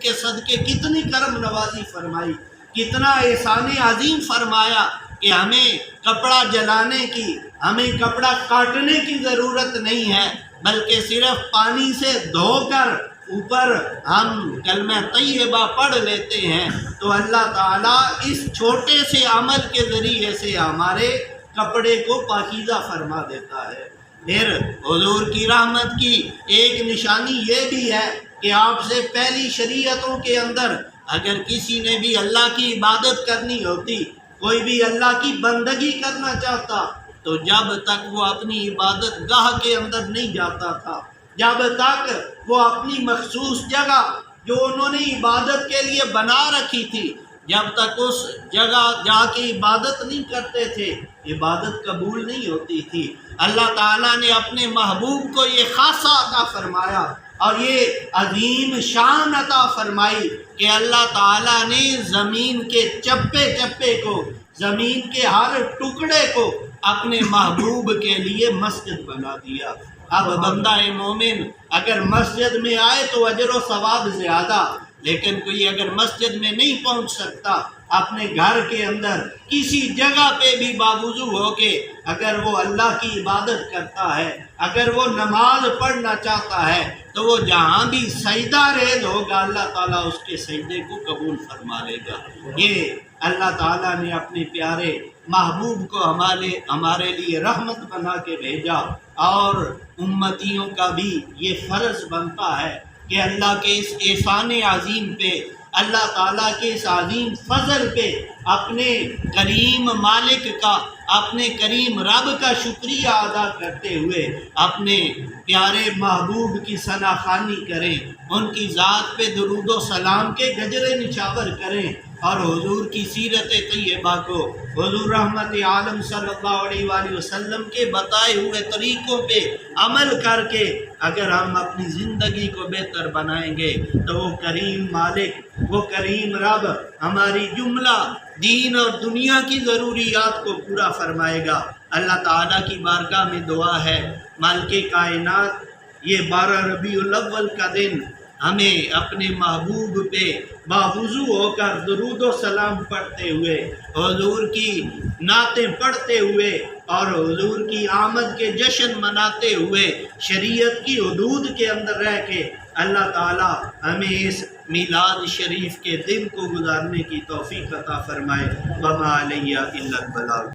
کے صدقے کتنی کرم نوازی فرمائی، کتنا احسان عظیم فرمایا کہ ہمیں کپڑا جلانے کی، ہمیں کپڑا کاٹنے کی ضرورت نہیں ہے، بلکہ صرف پانی سے دھو کر اوپر ہم کلمہ طیبہ پڑھ لیتے ہیں تو اللہ تعالیٰ اس چھوٹے سے عمل کے ذریعے سے ہمارے کپڑے کو پاکیزہ فرما دیتا ہے۔ پھر حضور کی رحمت کی ایک نشانی یہ بھی ہے کہ آپ سے پہلی شریعتوں کے اندر اگر کسی نے بھی اللہ کی عبادت کرنی ہوتی، کوئی بھی اللہ کی بندگی کرنا چاہتا تو جب تک وہ اپنی عبادت گاہ کے اندر نہیں جاتا تھا، جب تک وہ اپنی مخصوص جگہ جو انہوں نے عبادت کے لیے بنا رکھی تھی، جب تک اس جگہ جا کے عبادت نہیں کرتے تھے، عبادت قبول نہیں ہوتی تھی۔ اللہ تعالیٰ نے اپنے محبوب کو یہ خاصہ عطا فرمایا اور یہ عظیم شان عطا فرمائی کہ اللہ تعالیٰ نے زمین کے چپے چپے کو، زمین کے ہر ٹکڑے کو اپنے محبوب کے لیے مسجد بنا دیا۔ اب بندہ مومن اگر مسجد میں آئے تو اجر و ثواب زیادہ، لیکن کوئی اگر مسجد میں نہیں پہنچ سکتا، اپنے گھر کے اندر کسی جگہ پہ بھی باوضو ہو کے اگر وہ اللہ کی عبادت کرتا ہے، اگر وہ نماز پڑھنا چاہتا ہے تو وہ جہاں بھی سجدہ ریز ہوگا اللہ تعالیٰ اس کے سجدے کو قبول فرما لے گا۔ یہ اللہ تعالیٰ نے اپنے پیارے محبوب کو ہمارے لیے رحمت بنا کے بھیجا، اور امتیوں کا بھی یہ فرض بنتا ہے کہ اللہ کے اس احسان عظیم پہ، اللہ تعالیٰ کے اس عظیم فضل پہ اپنے کریم مالک کا، اپنے کریم رب کا شکریہ ادا کرتے ہوئے اپنے پیارے محبوب کی ثنا خوانی کریں، ان کی ذات پہ درود و سلام کے گجرے نچھاور کریں، اور حضور کی سیرت طیبہ کو، حضور رحمت عالم صلی اللہ علیہ وآلہ وسلم کے بتائے ہوئے طریقوں پہ عمل کر کے اگر ہم اپنی زندگی کو بہتر بنائیں گے تو وہ کریم مالک، وہ کریم رب ہماری جملہ دین اور دنیا کی ضروریات کو پورا فرمائے گا۔ اللہ تعالیٰ کی بارگاہ میں دعا ہے، مالک کائنات یہ 12 ربیع الاول کا دن ہمیں اپنے محبوب پہ باوضو ہو کر درود و سلام پڑھتے ہوئے، حضور کی نعتیں پڑھتے ہوئے اور حضور کی آمد کے جشن مناتے ہوئے شریعت کی حدود کے اندر رہ کے اللہ تعالیٰ ہمیں اس میلاد شریف کے دن کو گزارنے کی توفیق عطا فرمائے۔ وما علیہ الا البلاغ۔